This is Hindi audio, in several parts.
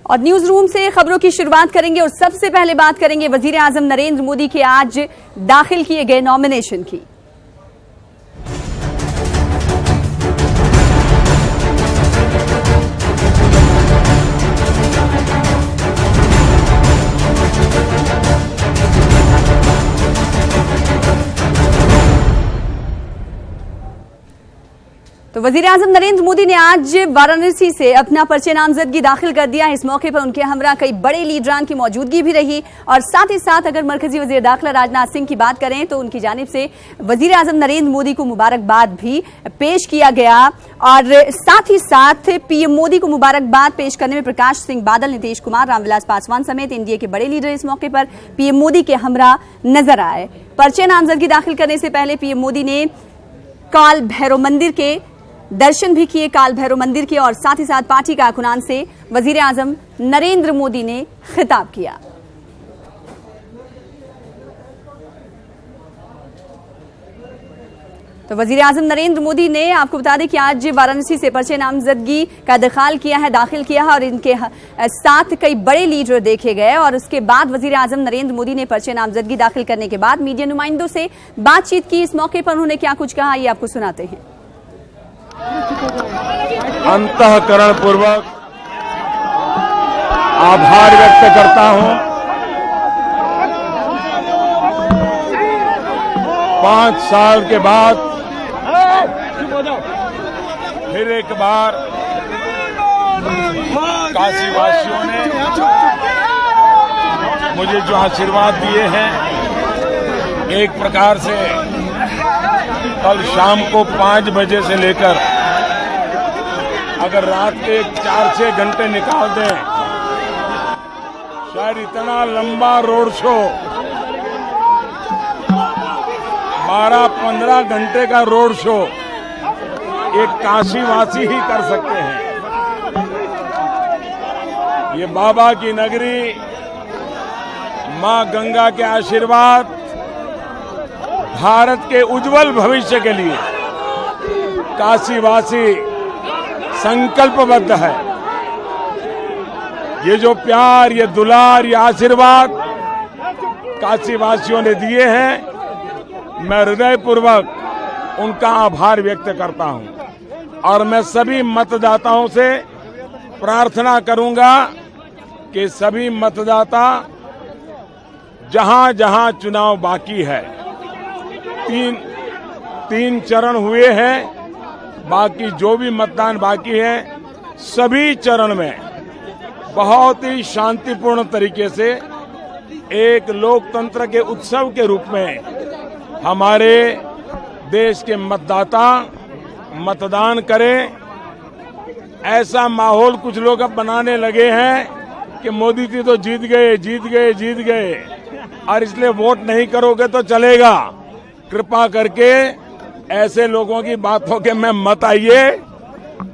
और न्यूज रूम से खबरों की शुरुआत करेंगे और सबसे पहले बात करेंगे वजीर आजम नरेंद्र मोदी के आज दाखिल किए गए नॉमिनेशन की। तो वजीर आजम नरेंद्र मोदी ने आज वाराणसी से अपना पर्चे नामजदगी दाखिल कर दिया। इस मौके पर उनके हमरा कई बड़े लीडरान की मौजूदगी भी रही और साथ ही साथ अगर मरकजी वजीर दाखिला राजनाथ सिंह की बात करें तो उनकी जानिब से वजीर आजम नरेंद्र मोदी को मुबारकबाद भी पेश किया गया और साथ ही साथ पीएम मोदी को मुबारकबाद पेश करने में प्रकाश सिंह बादल, नीतीश कुमार, रामविलास पासवान समेत एनडीए के बड़े लीडर इस मौके पर पीएम मोदी के हमरा नजर आए। पर्चे नामजदगी दाखिल करने से पहले पीएम मोदी ने काल भैरव मंदिर के दर्शन भी किए, काल भैरव मंदिर के, और साथ ही साथ पार्टी कारकुनान से वजीर आजम नरेंद्र मोदी ने खिताब किया। तो वजीर आजम नरेंद्र मोदी ने आपको बता दें कि आज वाराणसी से पर्चे नामजदगी का दाखिल किया है और इनके साथ कई बड़े लीडर देखे गए और उसके बाद वजीर आजम नरेंद्र मोदी ने पर्चे नामजदगी दाखिल करने के बाद मीडिया नुमाइंदों से बातचीत की। इस मौके पर उन्होंने क्या कुछ कहा, ये आपको सुनाते हैं। अंतःकरण पूर्वक आभार व्यक्त करता हूं। 5 साल के बाद फिर एक बार काशीवासियों ने मुझे जो आशीर्वाद दिए हैं, एक प्रकार से कल शाम को 5 बजे से लेकर अगर रात के 4-6 घंटे निकाल दें, शायद इतना लंबा रोड शो 12-15 घंटे का रोड शो एक काशीवासी ही कर सकते हैं। ये बाबा की नगरी, मां गंगा के आशीर्वाद भारत के उज्जवल भविष्य के लिए काशीवासी संकल्पबद्ध है। ये जो प्यार, ये दुलार, ये आशीर्वाद काशीवासियों ने दिए हैं, मैं हृदयपूर्वक उनका आभार व्यक्त करता हूं और मैं सभी मतदाताओं से प्रार्थना करूंगा कि सभी मतदाता जहां जहां चुनाव बाकी है, तीन चरण हुए हैं, बाकी जो भी मतदान बाकी है, सभी चरण में बहुत ही शांतिपूर्ण तरीके से एक लोकतंत्र के उत्सव के रूप में हमारे देश के मतदाता मतदान करें। ऐसा माहौल कुछ लोग अब बनाने लगे हैं कि मोदी जी तो जीत गए और इसलिए वोट नहीं करोगे तो चलेगा। कृपा करके ऐसे लोगों की बातों के में मत आइए।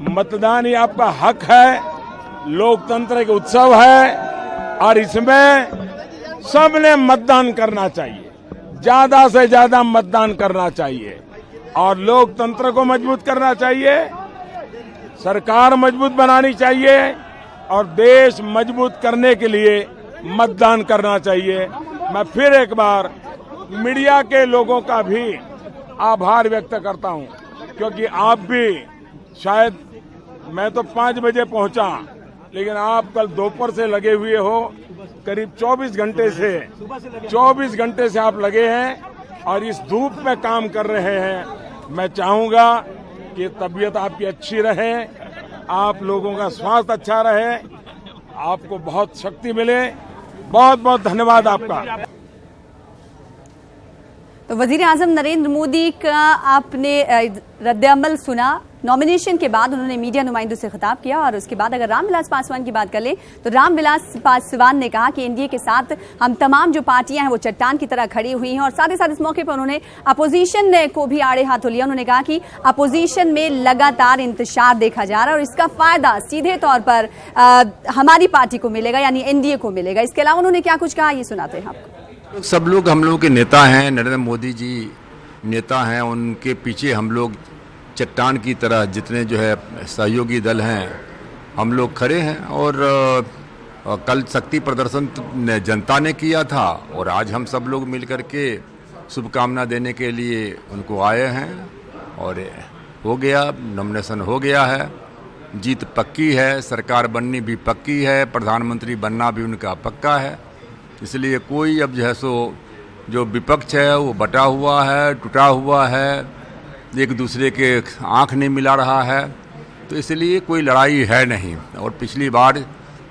मतदान ही आपका हक है, लोकतंत्र के उत्सव है और इसमें सबने मतदान करना चाहिए, ज्यादा से ज्यादा मतदान करना चाहिए और लोकतंत्र को मजबूत करना चाहिए, सरकार मजबूत बनानी चाहिए और देश मजबूत करने के लिए मतदान करना चाहिए। मैं फिर एक बार मीडिया के लोगों का भी आभार व्यक्त करता हूं, क्योंकि आप भी शायद, मैं तो 5 बजे पहुंचा, लेकिन आप कल दोपहर से लगे हुए हो, करीब 24 घंटे से आप लगे हैं और इस धूप में काम कर रहे हैं। मैं चाहूंगा कि तबीयत आपकी अच्छी रहे, आप लोगों का स्वास्थ्य अच्छा रहे, आपको बहुत शक्ति मिले। बहुत बहुत धन्यवाद आपका। तो वजीर आजम नरेंद्र मोदी का आपने रद्द-ए-अमल सुना। नॉमिनेशन के बाद उन्होंने मीडिया नुमाइंदों से खिताब किया और उसके बाद अगर रामविलास पासवान की बात कर लें तो रामविलास पासवान ने कहा कि एनडीए के साथ हम तमाम जो पार्टियां हैं वो चट्टान की तरह खड़ी हुई हैं और साथ ही साथ इस मौके पर उन्होंने अपोजिशन को भी आड़े हाथों लिया। उन्होंने कहा कि अपोजिशन में लगातार इंतशार देखा जा रहा है और इसका फायदा सीधे तौर पर हमारी पार्टी को मिलेगा, यानी एनडीए को मिलेगा। इसके अलावा उन्होंने क्या कुछ कहा, ये सुनाते हैं आपको। सब लोग हम लोगों के नेता हैं, नरेंद्र मोदी जी नेता हैं, उनके पीछे हम लोग चट्टान की तरह जितने जो है सहयोगी दल हैं हम लोग खड़े हैं और और कल शक्ति प्रदर्शन जनता ने किया था और आज हम सब लोग मिलकर के शुभकामना देने के लिए उनको आए हैं और हो गया, नॉमिनेशन हो गया है, जीत पक्की है, सरकार बननी भी पक्की है, प्रधानमंत्री बनना भी उनका पक्का है। इसलिए कोई अब जो है सो जो विपक्ष है वो बटा हुआ है, टूटा हुआ है, एक दूसरे के आंख नहीं मिला रहा है, तो इसलिए कोई लड़ाई है नहीं। और पिछली बार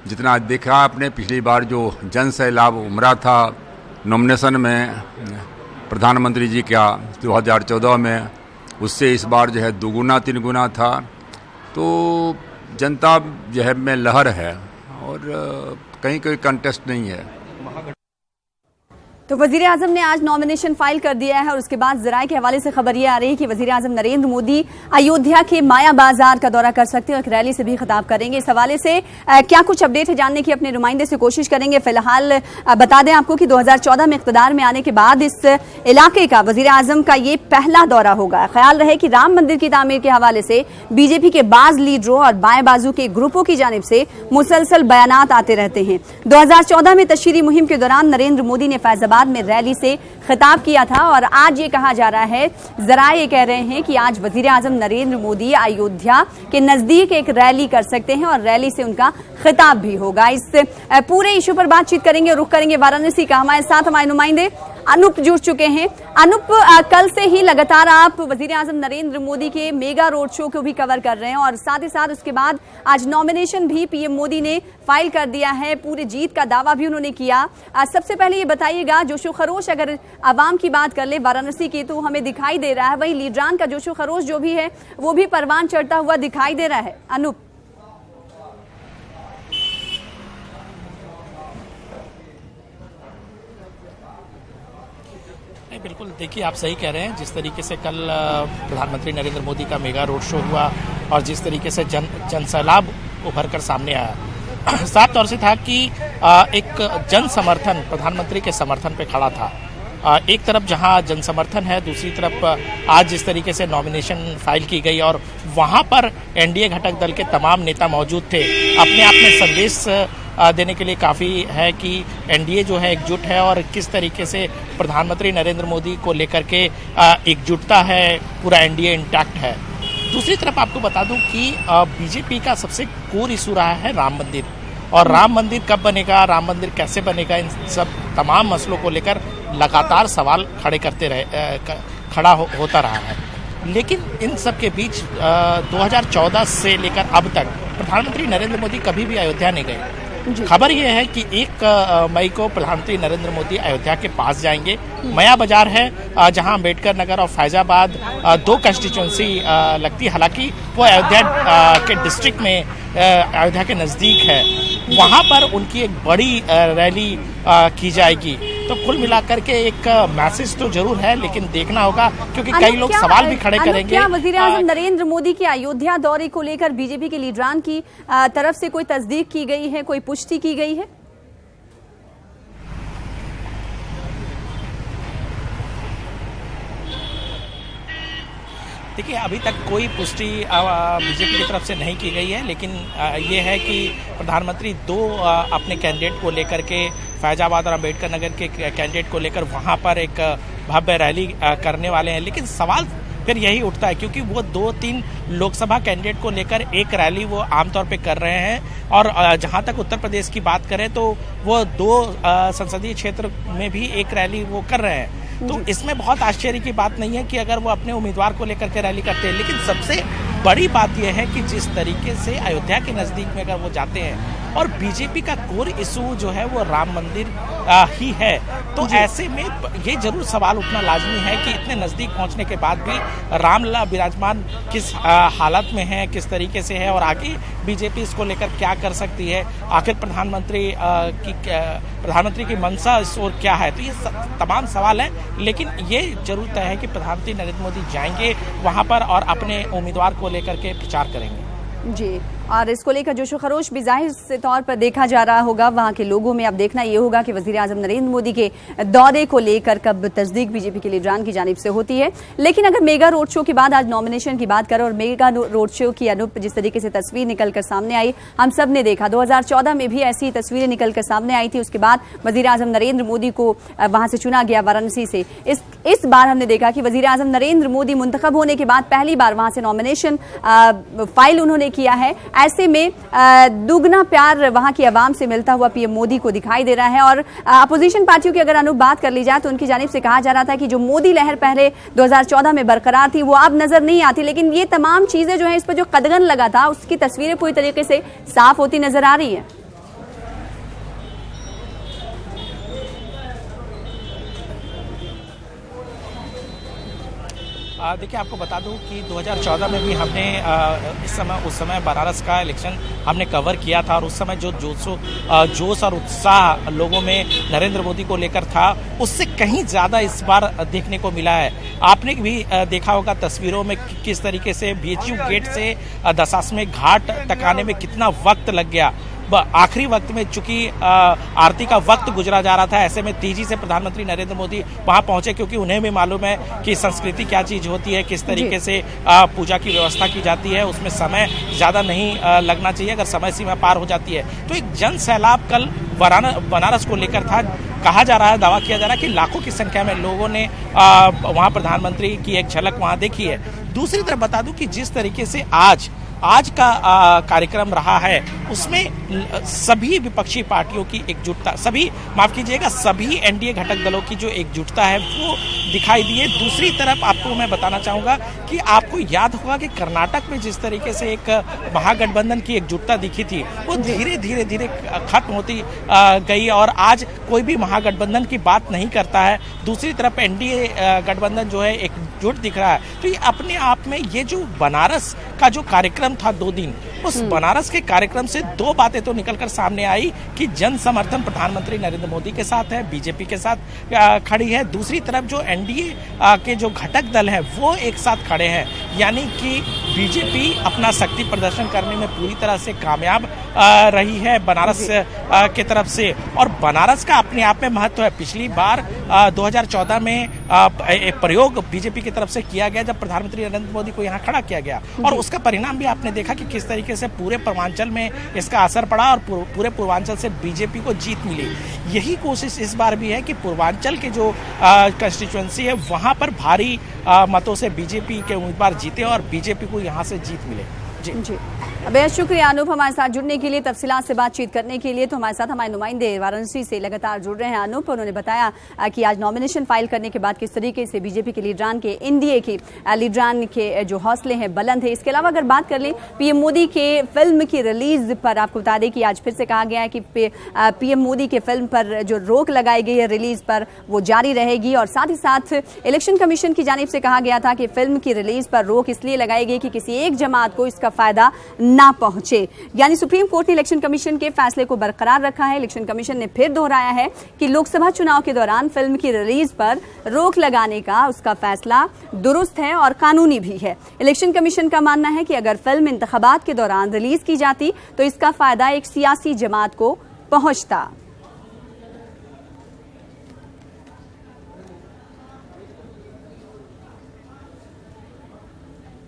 जितना देखा आपने, पिछली बार जो जन सैलाब उमड़ा था नॉमिनेशन में प्रधानमंत्री जी का 2014 में, उससे इस बार जो है दुगुना तीन गुना था। तो जनता जो है में लहर है और कहीं कोई कंटेस्ट नहीं है। तो वजीर आजम ने आज नॉमिनेशन फाइल कर दिया है और उसके बाद जराये के हवाले से खबर ये आ रही है कि वजीर आजम नरेंद्र मोदी अयोध्या के माया बाजार का दौरा कर सकते हैं और एक रैली से भी खिताब करेंगे। इस हवाले से क्या कुछ अपडेट है जानने की अपने नुमाइंदे से कोशिश करेंगे। फिलहाल बता दें आपको कि 2014 में इख्तिदार में आने के बाद इस इलाके का वजीर आजम का ये पहला दौरा होगा। ख्याल रहे कि राम मंदिर की तामीर के हवाले से बीजेपी के बाज लीडरों और बाएं बाजू के ग्रुपों की जानिब से मुसलसल बयानात आते रहते हैं। 2014 में तशहीरी मुहिम के दौरान नरेंद्र मोदी ने फैजाबाद में रैली से खिताब किया था और आज ये कहा जा रहा है, जराये ये कह रहे हैं कि आज वजीर आजम नरेंद्र मोदी अयोध्या के नजदीक एक रैली कर सकते हैं और रैली से उनका खिताब भी होगा। इस पूरे इशू पर बातचीत करेंगे और रुख करेंगे वाराणसी का। हमारे साथ हमारे नुमाइंदे अनूप जुड़ चुके हैं। अनूप, कल से ही लगातार आप वजीर आजम नरेंद्र मोदी के मेगा रोड शो को भी कवर कर रहे हैं और साथ ही साथ उसके बाद आज नॉमिनेशन भी पीएम मोदी ने फाइल कर दिया है, पूरे जीत का दावा भी उन्होंने किया। सबसे पहले ये बताइएगा, जोशो खरोश अगर आवाम की बात कर ले वाराणसी की तो हमें दिखाई दे रहा है, वही लीडरान का जोशो खरोश जो भी है वो भी परवान चढ़ता हुआ दिखाई दे रहा है। अनूप, बिल्कुल, देखिए आप सही कह रहे हैं। जिस तरीके से कल प्रधानमंत्री नरेंद्र मोदी का मेगा रोड शो हुआ और जिस तरीके से जन सैलाब उभर कर सामने आया, साफ तौर से था कि एक जन समर्थन प्रधानमंत्री के समर्थन पे खड़ा था। एक तरफ जहां जन समर्थन है, दूसरी तरफ आज जिस तरीके से नॉमिनेशन फाइल की गई और वहां पर एनडीए घटक दल के तमाम नेता मौजूद थे, अपने आप में संदेश देने के लिए काफ़ी है कि एनडीए जो है एकजुट है और किस तरीके से प्रधानमंत्री नरेंद्र मोदी को लेकर के एकजुटता है, पूरा एनडीए इंटैक्ट है। दूसरी तरफ आपको बता दूं कि बीजेपी का सबसे कोर इशू रहा है राम मंदिर, और राम मंदिर कब बनेगा, राम मंदिर कैसे बनेगा, इन सब तमाम मसलों को लेकर लगातार सवाल खड़ा होता रहा है। लेकिन इन सब के बीच 2014 से लेकर अब तक प्रधानमंत्री नरेंद्र मोदी कभी भी अयोध्या नहीं गए। खबर यह है कि 1 मई को प्रधानमंत्री नरेंद्र मोदी अयोध्या के पास जाएंगे। माया बाजार है जहां अम्बेडकर नगर और फैजाबाद 2 कंस्टिट्यूंसी लगती है, हालांकि वो अयोध्या के डिस्ट्रिक्ट में अयोध्या के नज़दीक है। वहां पर उनकी एक बड़ी रैली की जाएगी। तो कुल मिलाकर के एक मैसेज तो जरूर है, लेकिन देखना होगा क्योंकि कई लोग सवाल भी खड़े करेंगे। क्या वजीर आजम नरेंद्र मोदी के अयोध्या दौरे को लेकर बीजेपी के लीडरान की तरफ से कोई तस्दीक की गई है, कोई पुष्टि की गई है? देखिए, अभी तक कोई पुष्टि बीजेपी की तरफ से नहीं की गई है, लेकिन ये है कि प्रधानमंत्री 2 अपने कैंडिडेट को लेकर के फैजाबाद और अम्बेडकर नगर के कैंडिडेट को लेकर वहाँ पर एक भव्य रैली करने वाले हैं। लेकिन सवाल फिर यही उठता है क्योंकि वो 2-3 लोकसभा कैंडिडेट को लेकर एक रैली वो आमतौर पे कर रहे हैं और जहाँ तक उत्तर प्रदेश की बात करें तो वो 2 संसदीय क्षेत्र में भी एक रैली वो कर रहे हैं। तो इसमें बहुत आश्चर्य की बात नहीं है कि अगर वो अपने उम्मीदवार को लेकर के रैली करते हैं, लेकिन सबसे बड़ी बात यह है कि जिस तरीके से अयोध्या के नज़दीक में अगर वो जाते हैं और बीजेपी का कोर इशू जो है वो राम मंदिर ही है, तो ऐसे में ये जरूर सवाल उठना लाजमी है कि इतने नज़दीक पहुंचने के बाद भी रामलला विराजमान किस हालत में है, किस तरीके से है और आगे बीजेपी इसको लेकर क्या कर सकती है, आखिर प्रधानमंत्री की मंशा इस ओर क्या है। तो ये तमाम सवाल हैं, लेकिन ये जरूर तय है कि प्रधानमंत्री नरेंद्र मोदी जाएंगे वहाँ पर और अपने उम्मीदवार को लेकर के प्रचार करेंगे। जी। और इसको लेकर जोशो खरोश भी जाहिर से तौर पर देखा जा रहा होगा वहां के लोगों में। अब देखना ये होगा कि वजीर आजम नरेंद्र मोदी के दौरे को लेकर कब तस्दीक बीजेपी के लीडरान की जानिब से होती है। लेकिन अगर मेगा रोड शो के बाद आज नॉमिनेशन की बात करें और मेगा रोड शो की अनूप जिस तरीके से तस्वीर निकलकर सामने आई, हम सब ने देखा 2014 में भी ऐसी तस्वीरें निकलकर सामने आई थी। उसके बाद वजीर आजम नरेंद्र मोदी को वहां से चुना गया वाराणसी से। इस बार हमने देखा कि वजीर आजम नरेंद्र मोदी मुंतखब होने के बाद पहली बार वहां से नॉमिनेशन फाइल उन्होंने किया है। ऐसे में दुगना प्यार वहां की आवाम से मिलता हुआ पीएम मोदी को दिखाई दे रहा है। और अपोजिशन पार्टियों की अगर अनु बात कर ली जाए तो उनकी जानिब से कहा जा रहा था कि जो मोदी लहर पहले 2014 में बरकरार थी वो अब नजर नहीं आती, लेकिन ये तमाम चीजें जो है इस पर जो कदगन लगा था उसकी तस्वीरें पूरी तरीके से साफ होती नजर आ रही है। देखिए, आपको बता दूं कि 2014 में भी हमने उस समय बनारस का इलेक्शन हमने कवर किया था और उस समय जो जोश और उत्साह लोगों में नरेंद्र मोदी को लेकर था उससे कहीं ज़्यादा इस बार देखने को मिला है। आपने भी देखा होगा तस्वीरों में किस तरीके से बीएचयू गेट से दशाश्वमेध घाट तक आने में कितना वक्त लग गया। आखिरी वक्त में चूंकि आरती का वक्त गुजरा जा रहा था, ऐसे में तेजी से प्रधानमंत्री नरेंद्र मोदी वहां पहुंचे क्योंकि उन्हें भी मालूम है कि संस्कृति क्या चीज होती है, किस तरीके से पूजा की व्यवस्था की जाती है, उसमें समय ज्यादा नहीं लगना चाहिए। अगर समय सीमा पार हो जाती है तो एक जन सैलाब कल बनारस को लेकर था। कहा जा रहा है, दावा किया जा रहा है कि लाखों की संख्या में लोगों ने वहां प्रधानमंत्री की एक झलक वहां देखी है। दूसरी तरफ बता दूं कि जिस तरीके से आज का कार्यक्रम रहा है उसमें सभी विपक्षी पार्टियों की एकजुटता, सभी एनडीए घटक दलों की जो एकजुटता है वो दिखाई दी है। दूसरी तरफ आपको मैं बताना चाहूंगा कि आपको याद होगा कि कर्नाटक में जिस तरीके से एक महागठबंधन की एकजुटता दिखी थी वो धीरे धीरे खत्म होती गई और आज कोई भी महागठबंधन की बात नहीं करता है। दूसरी तरफ एनडीए गठबंधन जो है एकजुट दिख रहा है। तो ये अपने आप में ये जो बनारस का जो कार्यक्रम था 2 दिन, उस बनारस के कार्यक्रम से 2 बातें तो निकलकर सामने आई कि जन समर्थन प्रधानमंत्री नरेंद्र मोदी के साथ है, बीजेपी के साथ खड़ी है। दूसरी तरफ जो एनडीए के जो घटक दल हैं वो एक साथ खड़े हैं, यानी कि बीजेपी अपना शक्ति प्रदर्शन करने में पूरी तरह से कामयाब रही है बनारस की तरफ से। और बनारस का अपने आप में महत्व है। पिछली बार 2014 में एक प्रयोग बीजेपी की तरफ से किया गया जब प्रधानमंत्री नरेंद्र मोदी को यहाँ खड़ा किया गया और उसका परिणाम भी आपने देखा कि किस तरीके से पूरे पूर्वांचल में इसका असर पड़ा और पूरे पूर्वांचल से बीजेपी को जीत मिली। यही कोशिश इस बार भी है कि पूर्वांचल के जो कंस्टिट्यूएंसी है वहां पर भारी मतों से बीजेपी के उम्मीदवार जीते और बीजेपी को यहां से जीत मिले। जी। बेहद शुक्रिया अनूप हमारे साथ जुड़ने के लिए, तफसीलात से बातचीत करने के लिए। तो हमारे साथ हमारे नुमाइंदे वाराणसी से लगातार जुड़ रहे हैं अनूप। उन्होंने बताया कि आज नॉमिनेशन फाइल करने के बाद किस तरीके से बीजेपी के लीडरान के, एनडीए के लीडरान के जो हौसले हैं बुलंद है। इसके अलावा अगर बात कर लें पीएम मोदी के फिल्म की रिलीज पर, आपको बता दें कि आज फिर से कहा गया है कि पीएम मोदी के फिल्म पर जो रोक लगाई गई है रिलीज पर वो जारी रहेगी। और साथ ही साथ इलेक्शन कमीशन की जानिब से कहा गया था कि फिल्म की रिलीज पर रोक इसलिए लगाई गई कि किसी एक जमात को इसका फायदा ना पहुंचे। यानी सुप्रीम कोर्ट ने इलेक्शन कमीशन के फैसले को बरकरार रखा है। इलेक्शन कमीशन ने फिर दोहराया है कि लोकसभा चुनाव के दौरान फिल्म की रिलीज पर रोक लगाने का उसका फैसला दुरुस्त है और कानूनी भी है। इलेक्शन कमीशन का मानना है कि अगर फिल्म इंतखाबात के दौरान रिलीज की जाती तो इसका फायदा एक सियासी जमात को पहुंचता।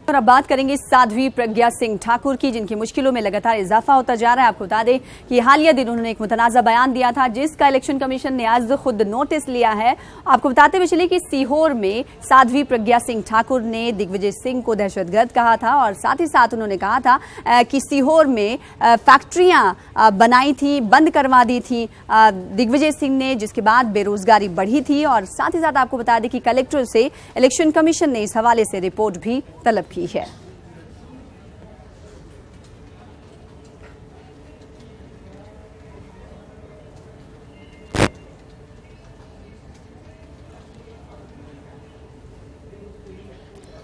और अब बात करेंगे साध्वी प्रज्ञा सिंह ठाकुर की, जिनकी मुश्किलों में लगातार इजाफा होता जा रहा है। आपको बता दें कि हालिया दिन उन्होंने एक मुतनाज़ा बयान दिया था जिसका इलेक्शन कमीशन ने आज खुद नोटिस लिया है। आपको बताते हुए चले कि सीहोर में साध्वी प्रज्ञा सिंह ठाकुर ने दिग्विजय सिंह को दहशतगर्द कहा था और साथ ही साथ उन्होंने कहा था कि सीहोर में फैक्ट्रियां बनाई थी, बंद करवा दी थी दिग्विजय सिंह ने, जिसके बाद बेरोजगारी बढ़ी थी। और साथ ही साथ आपको बता दें कि कलेक्टर से इलेक्शन कमीशन ने इस हवाले से रिपोर्ट भी तलब की है।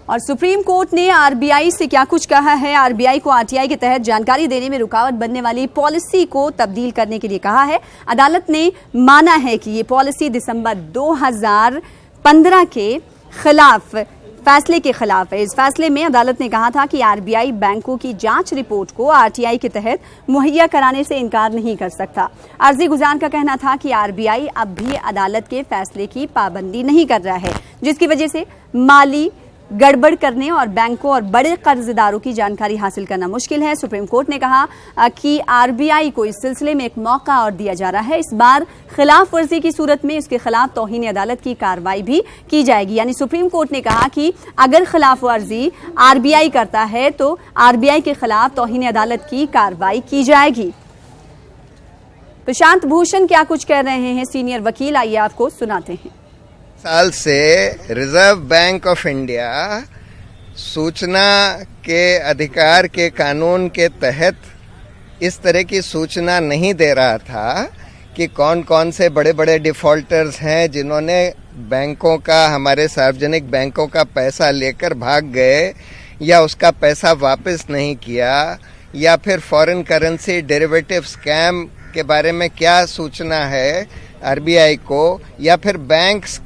और सुप्रीम कोर्ट ने आरबीआई से क्या कुछ कहा है। आरबीआई को आरटीआई के तहत जानकारी देने में रुकावट बनने वाली पॉलिसी को तब्दील करने के लिए कहा है। अदालत ने माना है कि ये पॉलिसी दिसंबर 2015 के खिलाफ फैसले के खिलाफ है। इस फैसले में अदालत ने कहा था कि आरबीआई बैंकों की जांच रिपोर्ट को आरटीआई के तहत मुहैया कराने से इनकार नहीं कर सकता। अर्जी गुजार का कहना था कि आरबीआई अब भी अदालत के फैसले की पाबंदी नहीं कर रहा है, जिसकी वजह से माली गड़बड़ करने और बैंकों और बड़े कर्जदारों की जानकारी हासिल करना मुश्किल है। सुप्रीम कोर्ट ने कहा कि आरबीआई को इस सिलसिले में एक मौका और दिया जा रहा है। इस बार खिलाफ वर्जी की सूरत में इसके खिलाफ तौहीन अदालत की कार्रवाई भी की जाएगी। यानी सुप्रीम कोर्ट ने कहा कि अगर खिलाफ वर्जी आरबीआई करता है तो आरबीआई के खिलाफ तौहीन अदालत की कार्रवाई की जाएगी। प्रशांत भूषण क्या कुछ कह रहे हैं सीनियर वकील, आइए आपको सुनाते हैं। साल से रिजर्व बैंक ऑफ इंडिया सूचना के अधिकार के कानून के तहत इस तरह की सूचना नहीं दे रहा था कि कौन कौन से बड़े बड़े डिफॉल्टर्स हैं जिन्होंने बैंकों का, हमारे सार्वजनिक बैंकों का पैसा लेकर भाग गए या उसका पैसा वापस नहीं किया, या फिर फॉरेन करेंसी डेरिवेटिव स्कैम के बारे में क्या सूचना है आरबीआई को, या फिर बैंक्स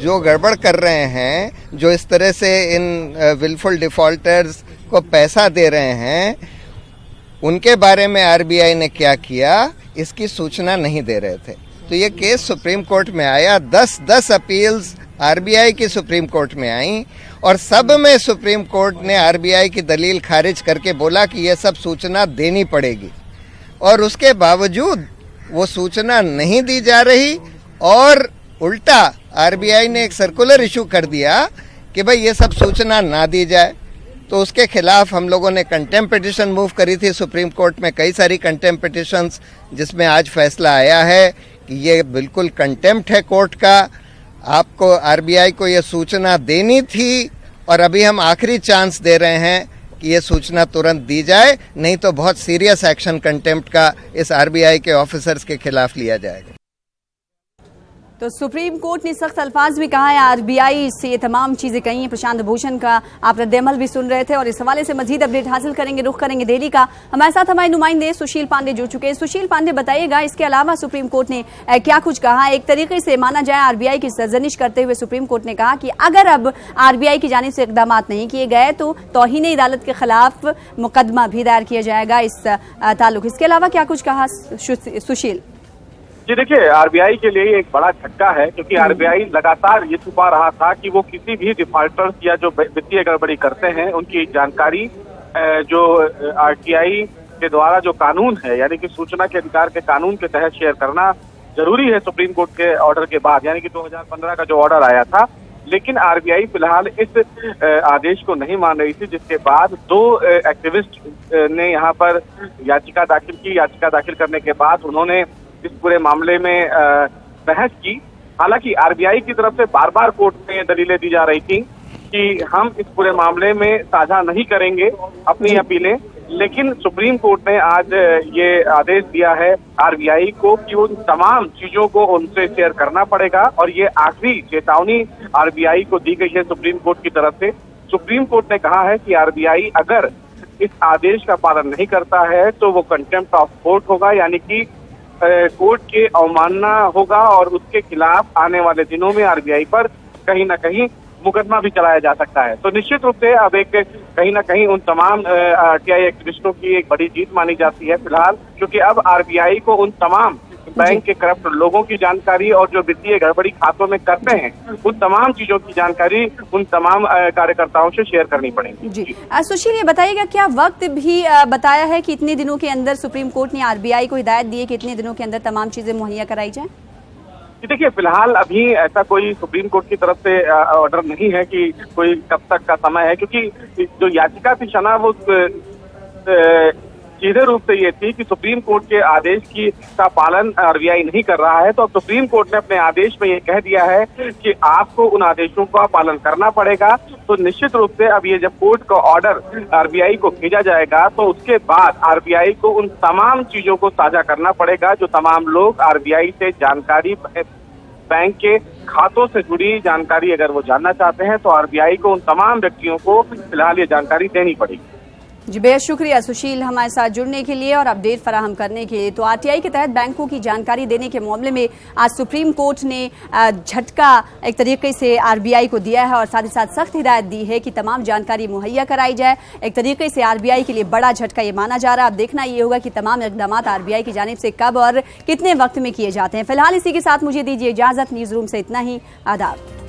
जो गड़बड़ कर रहे हैं, जो इस तरह से इन विलफुल डिफॉल्टर्स को पैसा दे रहे हैं, उनके बारे में आरबीआई ने क्या किया, इसकी सूचना नहीं दे रहे थे। तो ये केस सुप्रीम कोर्ट में आया। 10 अपील्स आरबीआई की सुप्रीम कोर्ट में आई और सब में सुप्रीम कोर्ट ने आरबीआई की दलील खारिज करके बोला कि ये सब सूचना देनी पड़ेगी, और उसके बावजूद वो सूचना नहीं दी जा रही। और उल्टा आरबीआई ने एक सर्कुलर इशू कर दिया कि भाई ये सब सूचना ना दी जाए। तो उसके खिलाफ हम लोगों ने कंटेम्प्ट पिटिशन मूव करी थी सुप्रीम कोर्ट में, कई सारी कंटेम्प्ट पिटिशंस, जिसमें आज फैसला आया है कि ये बिल्कुल कंटेम्प्ट है कोर्ट का। आपको, आरबीआई को ये सूचना देनी थी और अभी हम आखिरी चांस दे रहे हैं कि ये सूचना तुरंत दी जाए, नहीं तो बहुत सीरियस एक्शन कंटेम्प्ट का इस आरबीआई के ऑफिसर्स के खिलाफ लिया जाएगा। तो सुप्रीम कोर्ट ने सख्त अल्फाज में कहा है आरबीआई से ये तमाम चीजें कही हैं। प्रशांत भूषण का आप रद्द-ए-अमल भी सुन रहे थे और इस हवाले से मजीद अपडेट हासिल करेंगे, रुख करेंगे दिल्ली का। हमारे साथ हमारे नुमाइंदे सुशील पांडे जुड़ चुके हैं। सुशील पांडे, बताइएगा इसके अलावा सुप्रीम कोर्ट ने क्या कुछ कहा। एक तरीके से माना जाए आरबीआई की सरजनिश करते हुए सुप्रीम कोर्ट ने कहा कि अगर अब आरबीआई की जानिब से इकदाम नहीं किए गए तो तौहीन अदालत के खिलाफ मुकदमा भी दायर किया जाएगा इस ताल्लुक। इसके अलावा क्या कुछ कहा सुशील? जी देखिए, आरबीआई के लिए एक बड़ा झटका है, क्योंकि आरबीआई लगातार ये छुपा रहा था कि वो किसी भी डिफॉल्टर्स या जो वित्तीय गड़बड़ी करते हैं उनकी जानकारी जो आरटीआई के द्वारा जो कानून है, यानी कि सूचना के अधिकार के कानून के तहत शेयर करना जरूरी है सुप्रीम कोर्ट के ऑर्डर के बाद, यानी कि 2015 का जो ऑर्डर आया था। लेकिन आरबीआई फिलहाल इस आदेश को नहीं मान रही थी, जिसके बाद 2 एक्टिविस्ट ने यहाँ पर याचिका दाखिल की। याचिका दाखिल करने के बाद उन्होंने इस पूरे मामले में बहस की। हालांकि आरबीआई की तरफ से बार बार कोर्ट में दलीलें दी जा रही थी कि हम इस पूरे मामले में साझा नहीं करेंगे अपनी अपीलें, लेकिन सुप्रीम कोर्ट ने आज ये आदेश दिया है आरबीआई को कि उन तमाम चीजों को उनसे शेयर करना पड़ेगा, और ये आखिरी चेतावनी आरबीआई को दी गई है सुप्रीम कोर्ट की तरफ से। सुप्रीम कोर्ट ने कहा है कि आरबीआई अगर इस आदेश का पालन नहीं करता है तो वो कंटेम्प्ट ऑफ कोर्ट होगा, यानी कि कोर्ट के अवमानना होगा, और उसके खिलाफ आने वाले दिनों में आरबीआई पर कहीं ना कहीं मुकदमा भी चलाया जा सकता है। तो निश्चित रूप से अब एक कहीं ना कहीं उन तमाम आरटीआई एक्टिविस्टों की एक बड़ी जीत मानी जाती है फिलहाल, क्योंकि अब आरबीआई को उन तमाम बैंक के करप्ट लोगों की जानकारी और जो वित्तीय गड़बड़ी खातों में करते हैं उन तमाम चीजों की जानकारी उन तमाम कार्यकर्ताओं से शेयर करनी पड़ेगी। जी सुशील, ये बताइएगा क्या वक्त भी बताया है कि इतने दिनों के अंदर सुप्रीम कोर्ट ने आरबीआई को हिदायत दी है कि इतने दिनों के अंदर तमाम चीजें मुहैया कराई जाए? देखिए, फिलहाल अभी ऐसा कोई सुप्रीम कोर्ट की तरफ से ऑर्डर नहीं है कि कोई कब तक का समय है, क्योंकि जो याचिका थी शना वो सीधे रूप से ये थी कि सुप्रीम कोर्ट के आदेश का पालन आरबीआई नहीं कर रहा है। तो अब सुप्रीम कोर्ट ने अपने आदेश में ये कह दिया है कि आपको उन आदेशों का पालन करना पड़ेगा। तो निश्चित रूप से अब ये जब कोर्ट का ऑर्डर आरबीआई को भेजा जाएगा तो उसके बाद आरबीआई को उन तमाम चीजों को साझा करना पड़ेगा जो तमाम लोग आरबीआई से जानकारी, बैंक के खातों से जुड़ी जानकारी अगर वो जानना चाहते हैं तो आरबीआई को उन तमाम व्यक्तियों को फिलहाल ये जानकारी देनी पड़ेगी। जी बेहद शुक्रिया सुशील हमारे साथ जुड़ने के लिए और अपडेट फराहम करने के लिए। तो आरटीआई के तहत बैंकों की जानकारी देने के मामले में आज सुप्रीम कोर्ट ने झटका एक तरीके से आरबीआई को दिया है और साथ ही साथ सख्त हिदायत दी है कि तमाम जानकारी मुहैया कराई जाए। एक तरीके से आरबीआई के लिए बड़ा झटका ये माना जा रहा है। अब देखना ये होगा कि तमाम इकदाम आरबीआई की जानिब से कब और कितने वक्त में किए जाते हैं। फिलहाल इसी के साथ मुझे दीजिए इजाजत। न्यूज रूम से इतना ही। आदाब।